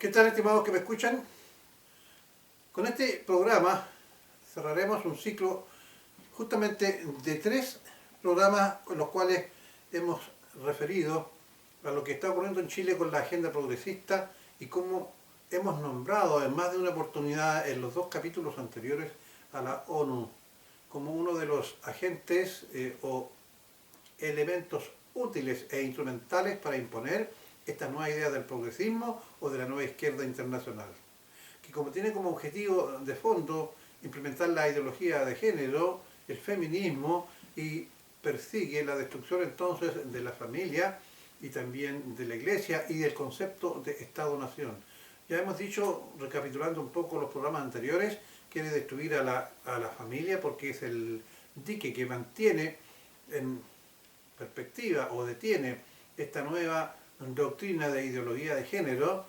¿Qué tal, estimados que me escuchan? Con este programa cerraremos un ciclo justamente de 3 programas con los cuales hemos referido a lo que está ocurriendo en Chile con la agenda progresista y cómo hemos nombrado en más de una oportunidad en los 2 capítulos anteriores a la ONU como uno de los agentes o elementos útiles e instrumentales para imponer esta nueva idea del progresismo o de la nueva izquierda internacional, que como tiene como objetivo de fondo implementar la ideología de género, el feminismo, y persigue la destrucción entonces de la familia y también de la iglesia y del concepto de Estado-Nación. Ya hemos dicho, recapitulando un poco los programas anteriores, quiere destruir a la familia porque es el dique que mantiene en perspectiva o detiene esta nueva doctrina de ideología de género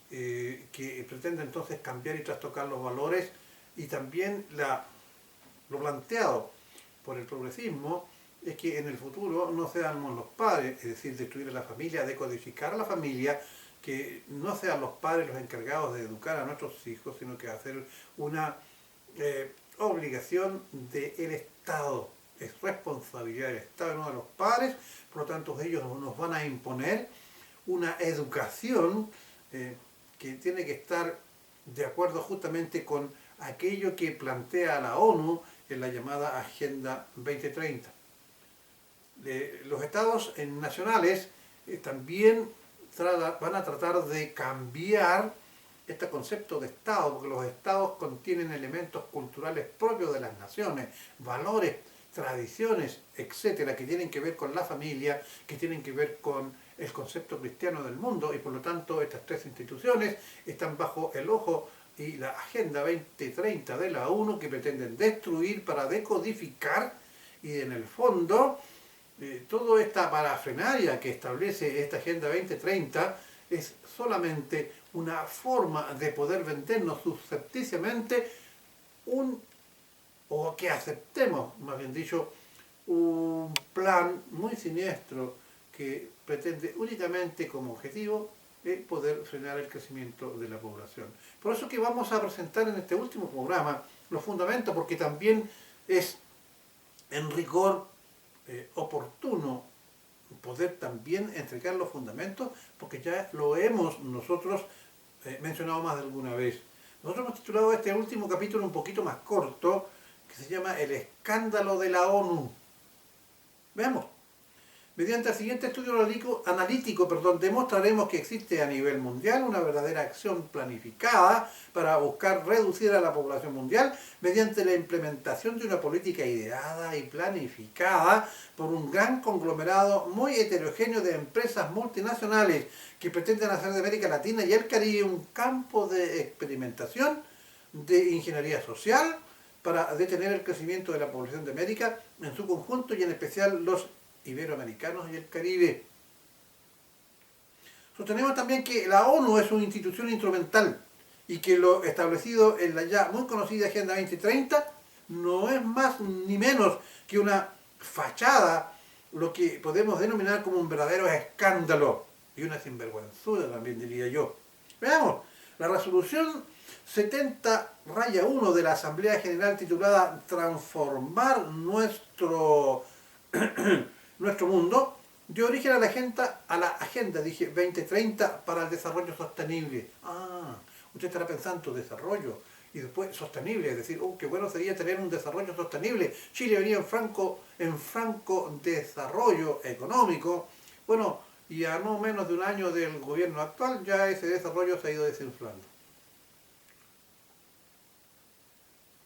que pretende entonces cambiar y trastocar los valores, y también lo planteado por el progresismo es que en el futuro no seamos los padres, es decir, destruir a la familia, decodificar a la familia, que no sean los padres los encargados de educar a nuestros hijos, sino que hacer una obligación del Estado. Es responsabilidad del Estado y no de los padres, por lo tanto ellos nos van a imponer una educación que tiene que estar de acuerdo justamente con aquello que plantea la ONU en la llamada Agenda 2030. Los estados nacionales también van a tratar de cambiar este concepto de Estado, porque los estados contienen elementos culturales propios de las naciones, valores, tradiciones, etcétera, que tienen que ver con la familia, que tienen que ver con el concepto cristiano del mundo, y por lo tanto estas 3 instituciones están bajo el ojo y la Agenda 2030 de la ONU, que pretenden destruir para decodificar, y en el fondo toda esta parafernalia que establece esta Agenda 2030 es solamente una forma de poder vendernos suscepticiamente o que aceptemos, más bien dicho, un plan muy siniestro que pretende únicamente como objetivo poder frenar el crecimiento de la población. Por eso que vamos a presentar en este último programa los fundamentos, porque también es en rigor oportuno poder también entregar los fundamentos, porque ya lo hemos nosotros mencionado más de alguna vez. Nosotros hemos titulado este último capítulo un poquito más corto, que se llama El escándalo de la ONU. Veamos. Mediante el siguiente estudio analítico, demostraremos que existe a nivel mundial una verdadera acción planificada para buscar reducir a la población mundial mediante la implementación de una política ideada y planificada por un gran conglomerado muy heterogéneo de empresas multinacionales que pretenden hacer de América Latina y el Caribe un campo de experimentación de ingeniería social para detener el crecimiento de la población de América en su conjunto, y en especial los iberoamericanos y el Caribe. Sostenemos también que la ONU es una institución instrumental y que lo establecido en la ya muy conocida Agenda 2030 no es más ni menos que una fachada, lo que podemos denominar como un verdadero escándalo y una sinvergüenzura también, diría yo. Veamos, la resolución 70-1 de la Asamblea General, titulada Transformar nuestro mundo, dio origen a la agenda 2030 para el desarrollo sostenible. Usted estará pensando desarrollo y después sostenible, es decir, qué bueno sería tener un desarrollo sostenible. Chile venía en franco desarrollo económico. Bueno, y a no menos de un año del gobierno actual ya ese desarrollo se ha ido desinflando.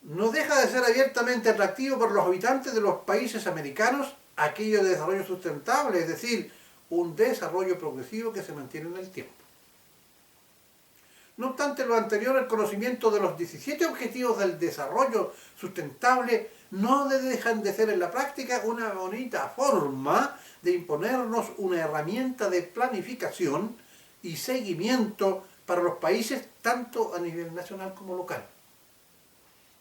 No deja de ser abiertamente atractivo para los habitantes de los países americanos aquello de desarrollo sustentable, es decir, un desarrollo progresivo que se mantiene en el tiempo. No obstante lo anterior, el conocimiento de los 17 objetivos del desarrollo sustentable no dejan de ser en la práctica una bonita forma de imponernos una herramienta de planificación y seguimiento para los países tanto a nivel nacional como local.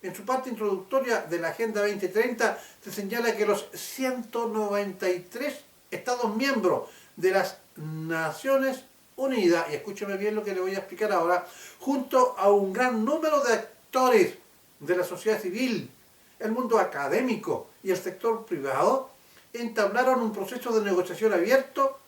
En su parte introductoria de la Agenda 2030 se señala que los 193 Estados miembros de las Naciones Unida, y escúcheme bien lo que le voy a explicar ahora, junto a un gran número de actores de la sociedad civil, el mundo académico y el sector privado, entablaron un proceso de negociación abierto,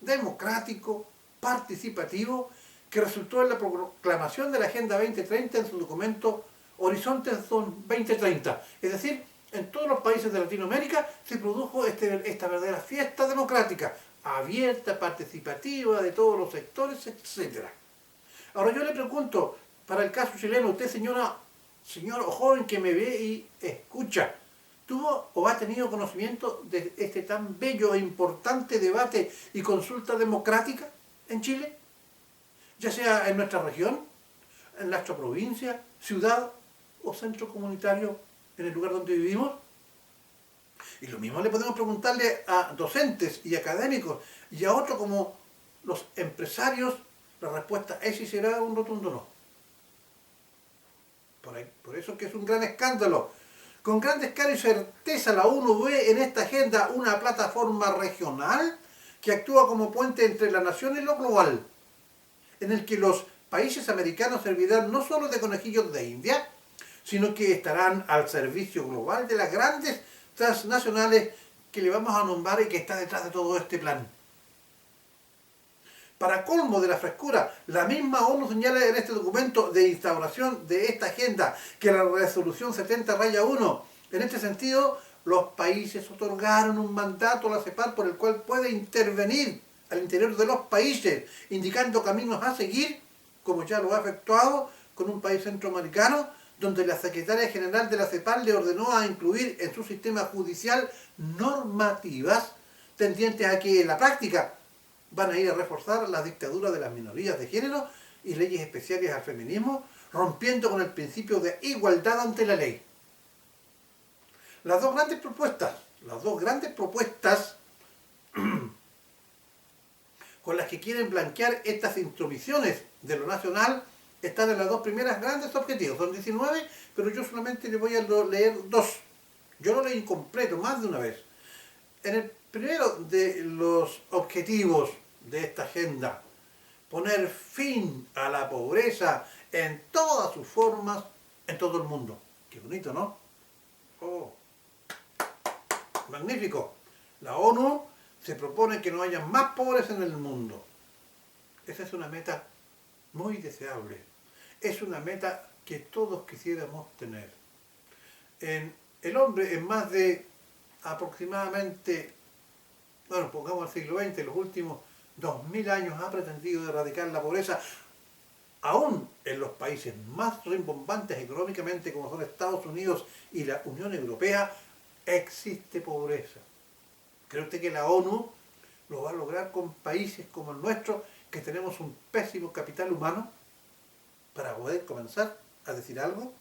democrático, participativo, que resultó en la proclamación de la Agenda 2030 en su documento Horizontes 2030. Es decir, en todos los países de Latinoamérica se produjo esta verdadera fiesta democrática, abierta, participativa, de todos los sectores, etc. Ahora yo le pregunto, para el caso chileno, usted señor o joven que me ve y escucha, ¿tuvo o ha tenido conocimiento de este tan bello e importante debate y consulta democrática en Chile? Ya sea en nuestra región, en nuestra provincia, ciudad o centro comunitario en el lugar donde vivimos. Y lo mismo le podemos preguntarle a docentes y académicos y a otros como los empresarios. La respuesta es y será un rotundo no. Por eso que es un gran escándalo. Con gran descaro y certeza la ONU ve en esta agenda una plataforma regional que actúa como puente entre la nación y lo global, en el que los países americanos servirán no solo de conejillos de India, sino que estarán al servicio global de las grandes transnacionales que le vamos a nombrar y que está detrás de todo este plan. Para colmo de la frescura, la misma ONU señala en este documento de instauración de esta agenda que la resolución 70-1, en este sentido, los países otorgaron un mandato a la CEPAL por el cual puede intervenir al interior de los países, indicando caminos a seguir, como ya lo ha efectuado con un país centroamericano, donde la secretaria general de la CEPAL le ordenó a incluir en su sistema judicial normativas tendientes a que en la práctica van a ir a reforzar la dictadura de las minorías de género y leyes especiales al feminismo, rompiendo con el principio de igualdad ante la ley. Las dos grandes propuestas con las que quieren blanquear estas intromisiones de lo nacional están en las dos primeras grandes objetivos. Son 19, pero yo solamente le voy a leer dos. Yo lo leí incompleto más de una vez. En el primero de los objetivos de esta agenda, poner fin a la pobreza en todas sus formas en todo el mundo. Qué bonito, ¿no? Oh, magnífico. La ONU se propone que no haya más pobres en el mundo. Esa es una meta muy deseable. Es una meta que todos quisiéramos tener. El hombre en más de aproximadamente, bueno, pongamos el siglo XX, los últimos 2000 años ha pretendido erradicar la pobreza, aún en los países más rimbombantes económicamente como son Estados Unidos y la Unión Europea, existe pobreza. ¿Cree usted que la ONU lo va a lograr con países como el nuestro, que tenemos un pésimo capital humano, para poder comenzar a decir algo?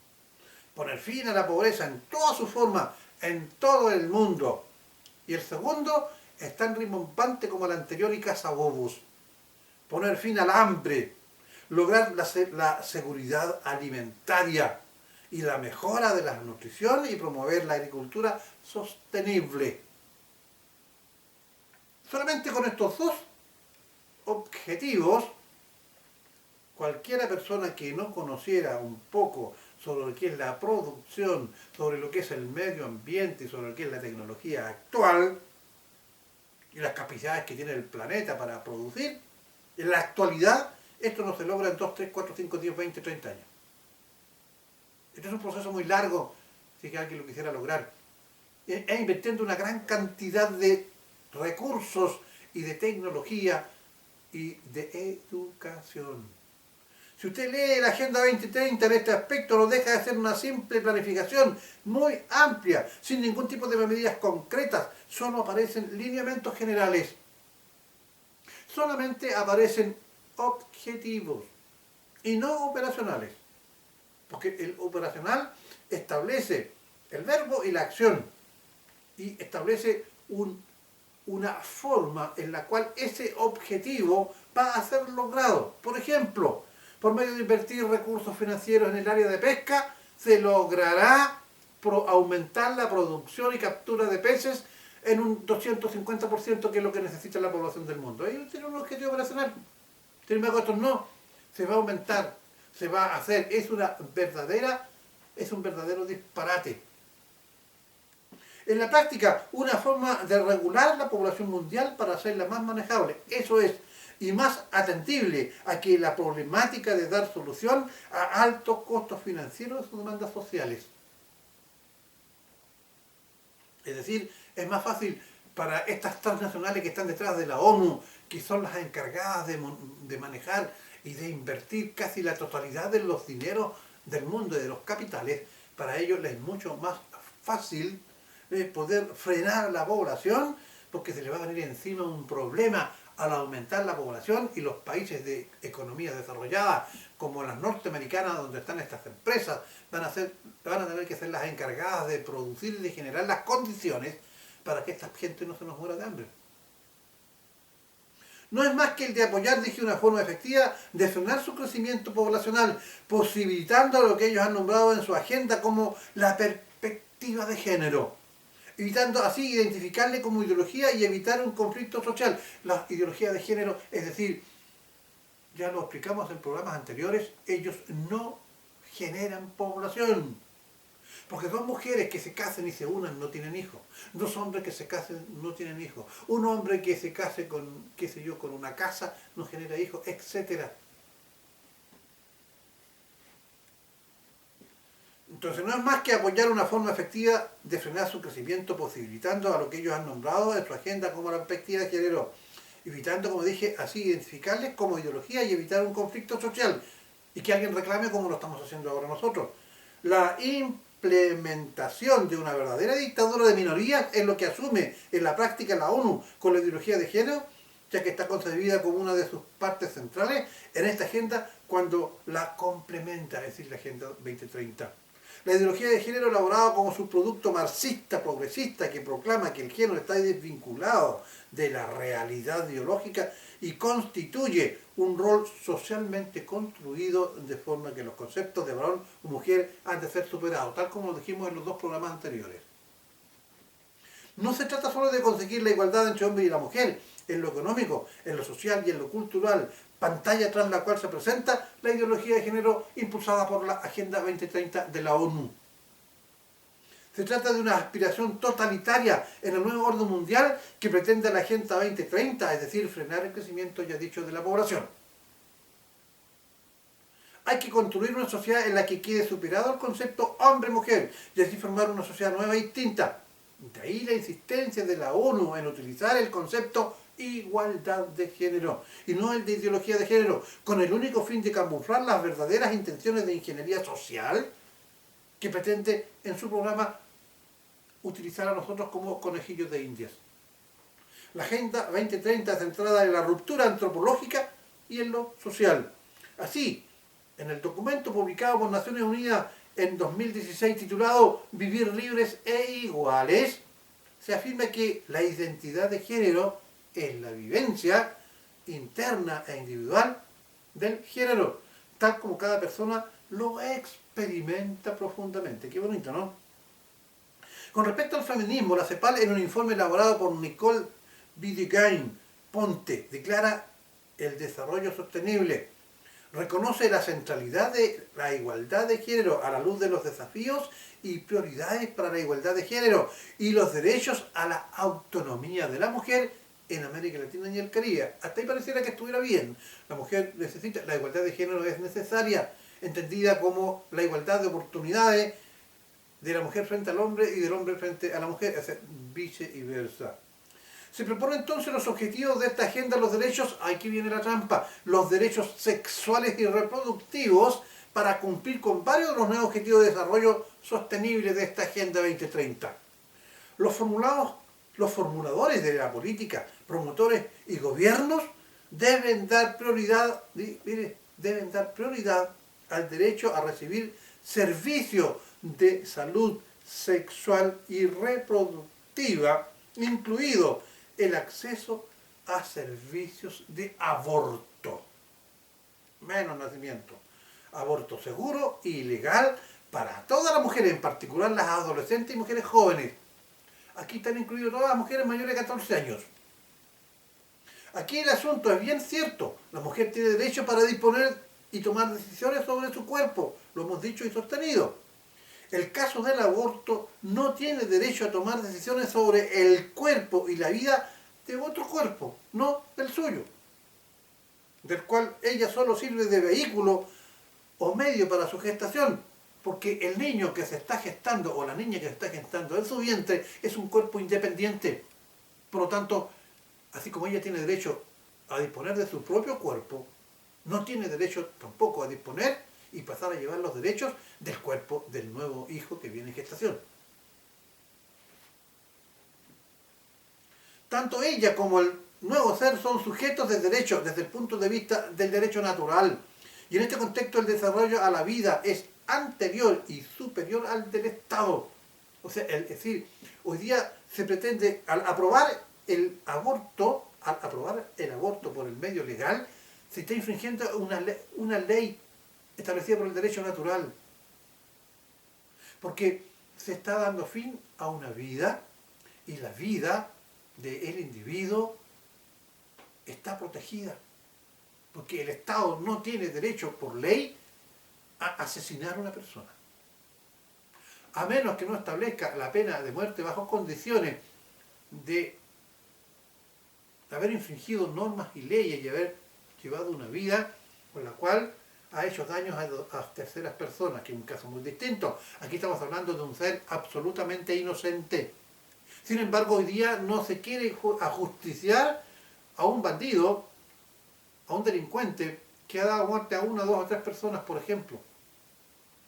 Poner fin a la pobreza en todas sus formas, en todo el mundo. Y el segundo es tan rimbombante como el anterior y cazabobos. Poner fin al hambre, lograr la seguridad alimentaria y la mejora de la nutrición y promover la agricultura sostenible. Solamente con estos dos objetivos, cualquiera persona que no conociera un poco sobre lo que es la producción, sobre lo que es el medio ambiente y sobre lo que es la tecnología actual y las capacidades que tiene el planeta para producir, en la actualidad esto no se logra en 2, 3, 4, 5, 10, 20, 30 años. Este es un proceso muy largo si alguien lo quisiera lograr. Es invirtiendo una gran cantidad de recursos y de tecnología y de educación. Si usted lee la Agenda 2030 en este aspecto, no deja de ser una simple planificación muy amplia, sin ningún tipo de medidas concretas. Solo aparecen lineamientos generales. Solamente aparecen objetivos y no operacionales. Porque el operacional establece el verbo y la acción y establece una forma en la cual ese objetivo va a ser logrado. Por ejemplo, por medio de invertir recursos financieros en el área de pesca, se logrará aumentar la producción y captura de peces en un 250%, que es lo que necesita la población del mundo. Ahí tiene un objetivo operacional. Sin embargo, esto no, se va a aumentar, se va a hacer, es un verdadero disparate. En la práctica, una forma de regular la población mundial para hacerla más manejable, eso es, y más atendible a que la problemática de dar solución a altos costos financieros o demandas sociales. Es decir, es más fácil para estas transnacionales que están detrás de la ONU, que son las encargadas de manejar y de invertir casi la totalidad de los dineros del mundo y de los capitales, para ellos les es mucho más fácil poder frenar a la población, porque se le va a venir encima un problema al aumentar la población, y los países de economías desarrolladas, como las norteamericanas, donde están estas empresas, van a tener que ser las encargadas de producir y de generar las condiciones para que esta gente no se nos muera de hambre. No es más que el de apoyar, dije, una forma efectiva de frenar su crecimiento poblacional, posibilitando lo que ellos han nombrado en su agenda como la perspectiva de género, evitando así identificarle como ideología y evitar un conflicto social. La ideología de género, es decir, ya lo explicamos en programas anteriores, ellos no generan población. Porque dos mujeres que se casen y se unan no tienen hijos. Dos hombres que se casen no tienen hijos. Un hombre que se case con, qué sé yo, con una casa no genera hijos, etc. Entonces no es más que apoyar una forma efectiva de frenar su crecimiento, posibilitando a lo que ellos han nombrado en su agenda como la perspectiva de género, evitando, como dije, así identificarles como ideología y evitar un conflicto social y que alguien reclame como lo estamos haciendo ahora nosotros. La implementación de una verdadera dictadura de minorías es lo que asume en la práctica la ONU con la ideología de género, ya que está concebida como una de sus partes centrales en esta agenda cuando la complementa, es decir, la Agenda 2030. La ideología de género, elaborada como subproducto marxista progresista que proclama que el género está desvinculado de la realidad biológica y constituye un rol socialmente construido de forma que los conceptos de varón o mujer han de ser superados, tal como lo dijimos en los dos programas anteriores. No se trata solo de conseguir la igualdad entre hombre y la mujer, en lo económico, en lo social y en lo cultural, pantalla tras la cual se presenta la ideología de género impulsada por la Agenda 2030 de la ONU. Se trata de una aspiración totalitaria en el nuevo orden mundial que pretende la Agenda 2030, es decir, frenar el crecimiento, ya dicho, de la población. Hay que construir una sociedad en la que quede superado el concepto hombre-mujer y así formar una sociedad nueva y distinta. De ahí la insistencia de la ONU en utilizar el concepto igualdad de género y no el de ideología de género, con el único fin de camuflar las verdaderas intenciones de ingeniería social que pretende en su programa utilizar a nosotros como conejillos de indias. La Agenda 2030 es centrada en la ruptura antropológica y en lo social. Así, en el documento publicado por Naciones Unidas en 2016 titulado Vivir libres e iguales, se afirma que la identidad de género es la vivencia interna e individual del género, tal como cada persona lo experimenta profundamente. Qué bonito, ¿no? Con respecto al feminismo, la CEPAL, en un informe elaborado por Nicole Bidegain-Ponte, declara el desarrollo sostenible. Reconoce la centralidad de la igualdad de género a la luz de los desafíos y prioridades para la igualdad de género y los derechos a la autonomía de la mujer en América Latina y el Caribe. Hasta ahí pareciera que estuviera bien. La mujer necesita, la igualdad de género es necesaria, entendida como la igualdad de oportunidades de la mujer frente al hombre y del hombre frente a la mujer, es decir, viceversa. Se propone entonces los objetivos de esta agenda, los derechos, aquí viene la trampa, los derechos sexuales y reproductivos para cumplir con varios de los nuevos objetivos de desarrollo sostenible de esta Agenda 2030. Los formuladores de la política, promotores y gobiernos deben dar prioridad al derecho a recibir servicios de salud sexual y reproductiva, incluido el acceso a servicios de aborto, menos nacimiento, aborto seguro y legal para todas las mujeres, en particular las adolescentes y mujeres jóvenes. Aquí están incluidas todas las mujeres mayores de 14 años. Aquí el asunto es bien cierto. La mujer tiene derecho para disponer y tomar decisiones sobre su cuerpo. Lo hemos dicho y sostenido. El caso del aborto no tiene derecho a tomar decisiones sobre el cuerpo y la vida de otro cuerpo, no del suyo, del cual ella solo sirve de vehículo o medio para su gestación, porque el niño que se está gestando o la niña que se está gestando en su vientre es un cuerpo independiente. Por lo tanto, así como ella tiene derecho a disponer de su propio cuerpo, no tiene derecho tampoco a disponer y pasar a llevar los derechos del cuerpo del nuevo hijo que viene en gestación. Tanto ella como el nuevo ser son sujetos de derecho desde el punto de vista del derecho natural. Y en este contexto el desarrollo a la vida es anterior y superior al del Estado. O sea, es decir, hoy día se pretende, al aprobar el aborto por el medio legal, se está infringiendo una ley establecida por el derecho natural. Porque se está dando fin a una vida y la vida del individuo está protegida. Porque el Estado no tiene derecho por ley a asesinar a una persona. A menos que no establezca la pena de muerte bajo condiciones de haber infringido normas y leyes y haber llevado una vida con la cual ha hecho daños a terceras personas, que es un caso muy distinto. Aquí estamos hablando de un ser absolutamente inocente. Sin embargo, hoy día no se quiere ajusticiar a un bandido, a un delincuente que ha dado muerte a una, dos o tres personas, por ejemplo.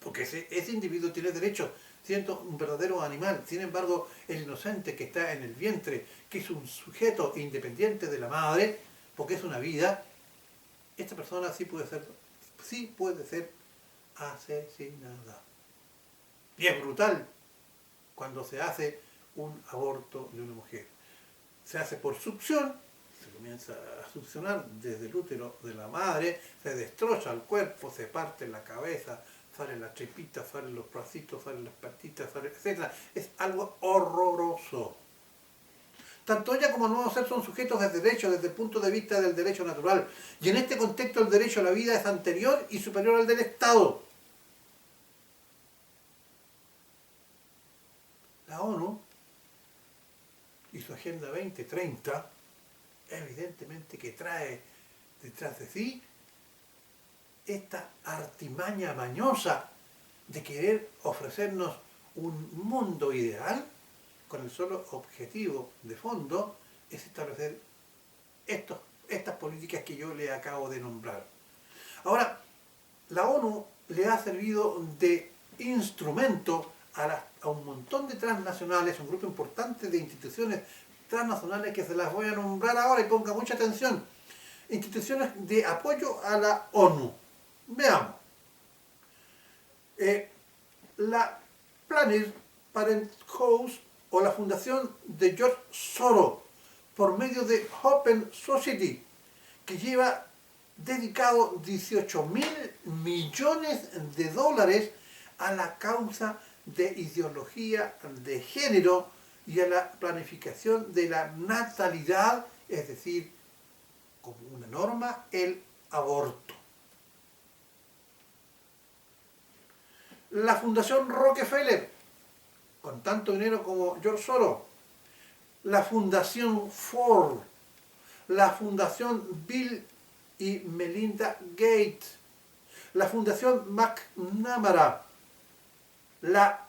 Porque ese individuo tiene derecho, siendo un verdadero animal. Sin embargo, el inocente que está en el vientre, que es un sujeto independiente de la madre, porque es una vida, esta persona sí puede ser asesinada. Y es brutal cuando se hace un aborto de una mujer. Se hace por succión, se comienza a succionar desde el útero de la madre, se destroza el cuerpo, se parte la cabeza, salen las tripitas, salen los bracitos, salen las patitas, etc. Es algo horroroso. Tanto ella como el nuevo ser son sujetos de derecho desde el punto de vista del derecho natural. Y en este contexto el derecho a la vida es anterior y superior al del Estado. La ONU y su Agenda 2030 evidentemente que trae detrás de sí esta artimaña mañosa de querer ofrecernos un mundo ideal con el solo objetivo de fondo es establecer estas políticas que yo le acabo de nombrar. Ahora, la ONU le ha servido de instrumento a un montón de transnacionales, un grupo importante de instituciones transnacionales que se las voy a nombrar ahora y ponga mucha atención. Instituciones de apoyo a la ONU. Veamos. La Planned Parenthood o la fundación de George Soros por medio de Open Society, que lleva dedicado 18.000 millones de dólares a la causa de ideología de género y a la planificación de la natalidad, es decir, como una norma, el aborto. La Fundación Rockefeller, con tanto dinero como George Soros, la Fundación Ford, la Fundación Bill y Melinda Gates, la Fundación McNamara, la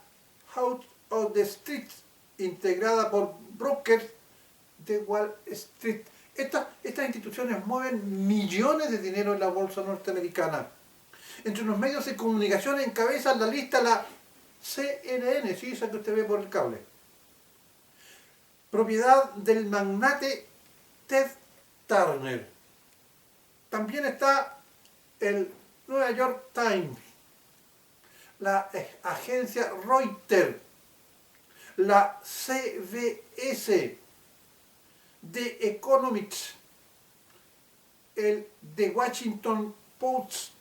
House of the Street, integrada por brokers de Wall Street. Estas instituciones mueven millones de dinero en la bolsa norteamericana. Entre los medios de comunicación encabezan la lista la CNN, sí, esa que usted ve por el cable. Propiedad del magnate Ted Turner. También está el New York Times, la agencia Reuters, la CBS, The Economist, el The Washington Post,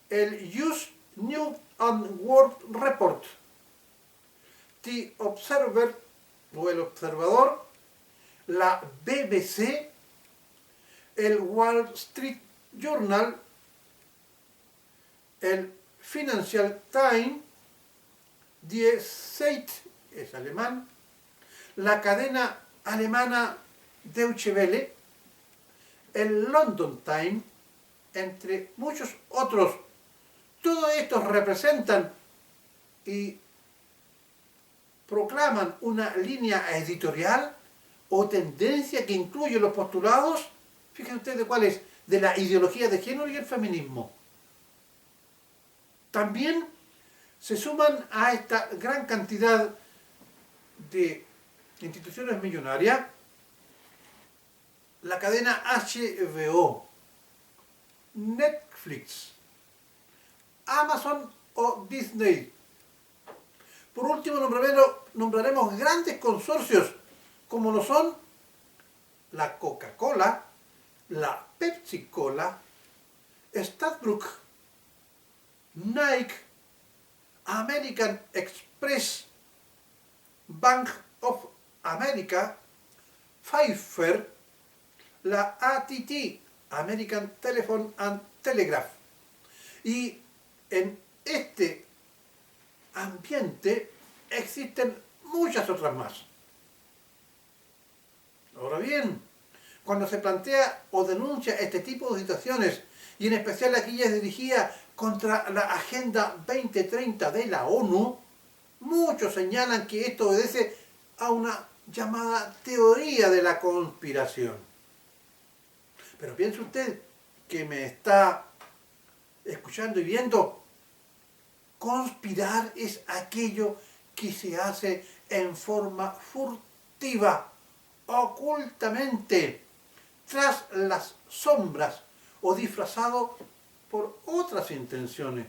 el US News and World Report, The Observer o el Observador, la BBC el Wall Street Journal, el Financial Times, Die Zeit, es alemán, la cadena alemana Deutsche Welle, el London Times, entre muchos otros. Todos estos representan y proclaman una línea editorial o tendencia que incluye los postulados, fíjense ustedes cuáles, de la ideología de género y el feminismo. También se suman a esta gran cantidad de instituciones millonarias la cadena HBO, Netflix, Amazon o Disney. Por último, nombraremos grandes consorcios como lo son la Coca-Cola, la Pepsi-Cola, Starbucks, Nike, American Express, Bank of America, Pfeiffer, la AT&T, American Telephone and Telegraph. Y en este ambiente existen muchas otras más. Ahora bien, cuando se plantea o denuncia este tipo de situaciones, y en especial aquellas dirigidas contra la Agenda 2030 de la ONU, muchos señalan que esto obedece a una llamada teoría de la conspiración. Pero piense usted que me está escuchando y viendo, conspirar es aquello que se hace en forma furtiva, ocultamente, tras las sombras o disfrazado por otras intenciones.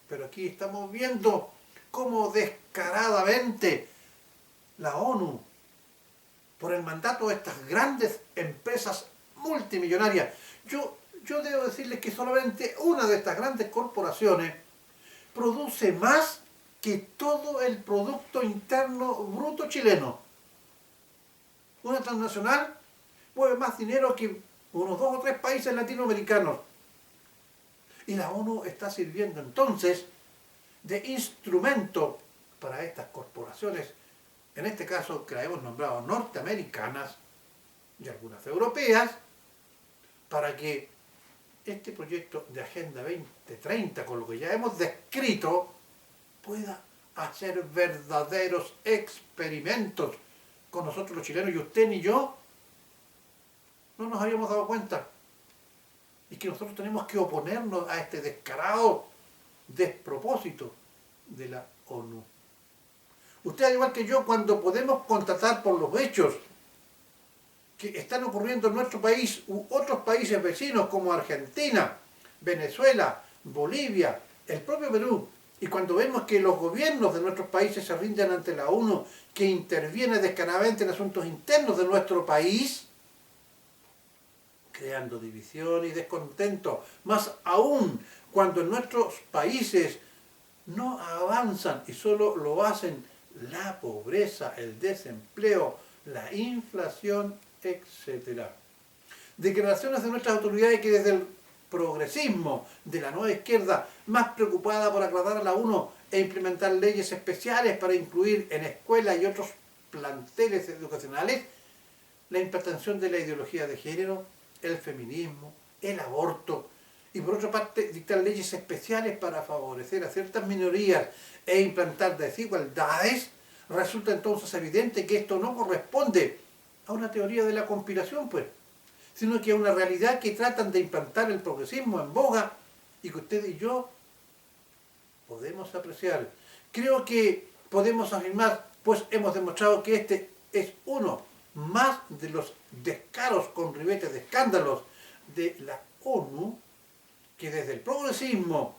Pero aquí estamos viendo cómo descaradamente la ONU, por el mandato de estas grandes empresas multimillonarias, yo debo decirles que solamente una de estas grandes corporaciones produce más que todo el Producto Interno Bruto chileno. Una transnacional mueve más dinero que unos 2 o 3 países latinoamericanos. Y la ONU está sirviendo entonces de instrumento para estas corporaciones, en este caso que la hemos nombrado norteamericanas y algunas europeas, para que este proyecto de Agenda 2030, con lo que ya hemos descrito, pueda hacer verdaderos experimentos con nosotros los chilenos, y usted ni yo no nos habíamos dado cuenta. Y que nosotros tenemos que oponernos a este descarado despropósito de la ONU. Usted, al igual que yo, cuando podemos constatar por los hechos que están ocurriendo en nuestro país u otros países vecinos como Argentina, Venezuela, Bolivia, el propio Perú, y cuando vemos que los gobiernos de nuestros países se rinden ante la ONU, que interviene descaradamente en asuntos internos de nuestro país, creando división y descontento, más aún cuando en nuestros países no avanzan y solo lo hacen la pobreza, el desempleo, la inflación, etc. Declaraciones de nuestras autoridades que desde el progresismo de la nueva izquierda, más preocupada por agradar a la ONU e implementar leyes especiales para incluir en escuelas y otros planteles educacionales la implantación de la ideología de género, el feminismo, el aborto, y por otra parte dictar leyes especiales para favorecer a ciertas minorías e implantar desigualdades, resulta entonces evidente que esto no corresponde a una teoría de la conspiración, pues, sino que a una realidad que tratan de implantar el progresismo en boga y que usted y yo podemos apreciar. Creo que podemos afirmar, pues hemos demostrado que este es uno más de los descaros con ribetes de escándalos de la ONU, que desde el progresismo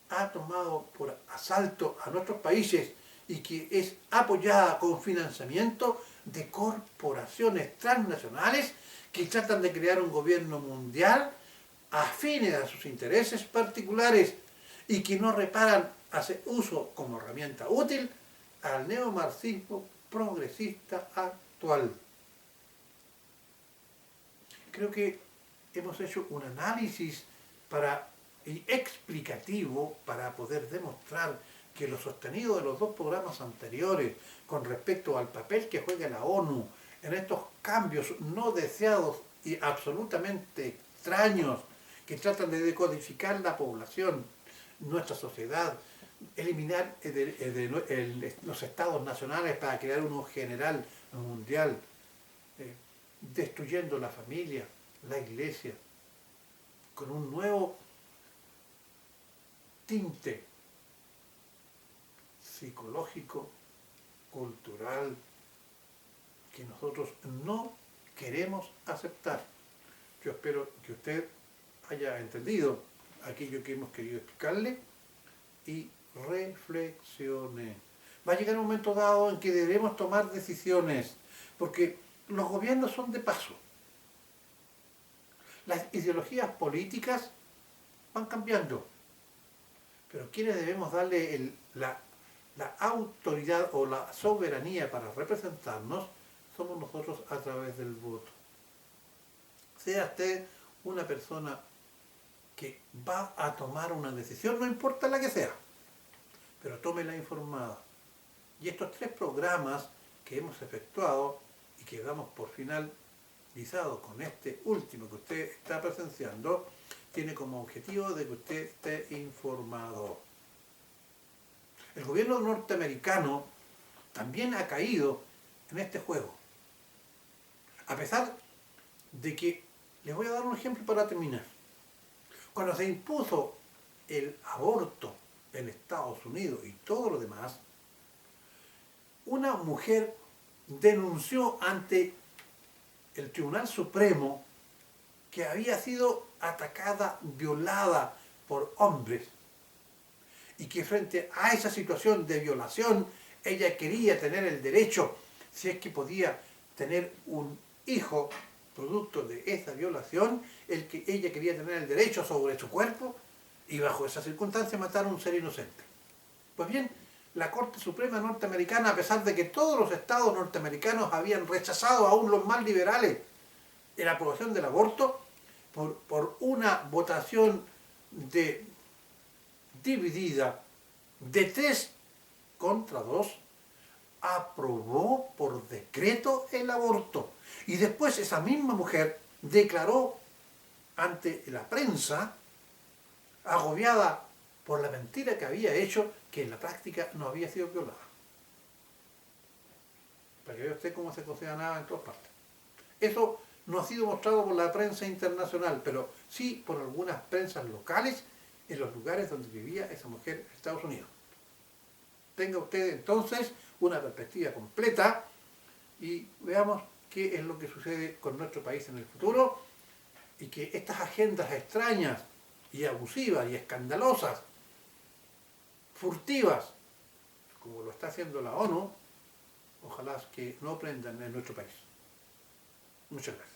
ha tomado por asalto a nuestros países y que es apoyada con financiamiento de corporaciones transnacionales que tratan de crear un gobierno mundial afines a sus intereses particulares y que no reparan hacer uso como herramienta útil al neomarxismo progresista actual. Creo que hemos hecho un análisis y explicativo para poder demostrar que lo sostenido de los dos programas anteriores con respecto al papel que juega la ONU en estos cambios no deseados y absolutamente extraños que tratan de decodificar la población, nuestra sociedad, eliminar los estados nacionales para crear uno general, mundial, destruyendo la familia, la iglesia, con un nuevo tinte psicológico, cultural, que nosotros no queremos aceptar. Yo espero que usted haya entendido aquello que hemos querido explicarle y reflexione. Va a llegar un momento dado en que debemos tomar decisiones, porque los gobiernos son de paso. Las ideologías políticas van cambiando, pero quienes debemos darle la autoridad o la soberanía para representarnos somos nosotros a través del voto. Sea usted una persona que va a tomar una decisión, no importa la que sea, pero tómela informada. Y estos 3 programas que hemos efectuado y que damos por finalizado con este último que usted está presenciando, tiene como objetivo de que usted esté informado. El gobierno norteamericano también ha caído en este juego. A pesar de que, les voy a dar un ejemplo para terminar. Cuando se impuso el aborto en Estados Unidos y todo lo demás, una mujer denunció ante el Tribunal Supremo que había sido atacada, violada por hombres, y que frente a esa situación de violación ella quería tener el derecho, si es que podía tener un hijo producto de esa violación, ella quería tener el derecho sobre su cuerpo, y bajo esas circunstancias matar a un ser inocente. Pues bien, la Corte Suprema norteamericana, a pesar de que todos los estados norteamericanos habían rechazado, aún los más liberales, la aprobación del aborto, por una votación dividida de 3 contra 2, aprobó por decreto el aborto. Y después esa misma mujer declaró ante la prensa, agobiada por la mentira que había hecho, que en la práctica no había sido violada. Para que vea usted cómo se consideraba en todas partes. Eso no ha sido mostrado por la prensa internacional, pero sí por algunas prensas locales en los lugares donde vivía esa mujer en Estados Unidos. Tenga usted entonces una perspectiva completa y veamos qué es lo que sucede con nuestro país en el futuro, y que estas agendas extrañas y abusivas y escandalosas, furtivas, como lo está haciendo la ONU, ojalá que no aprendan en nuestro país. Muchas gracias.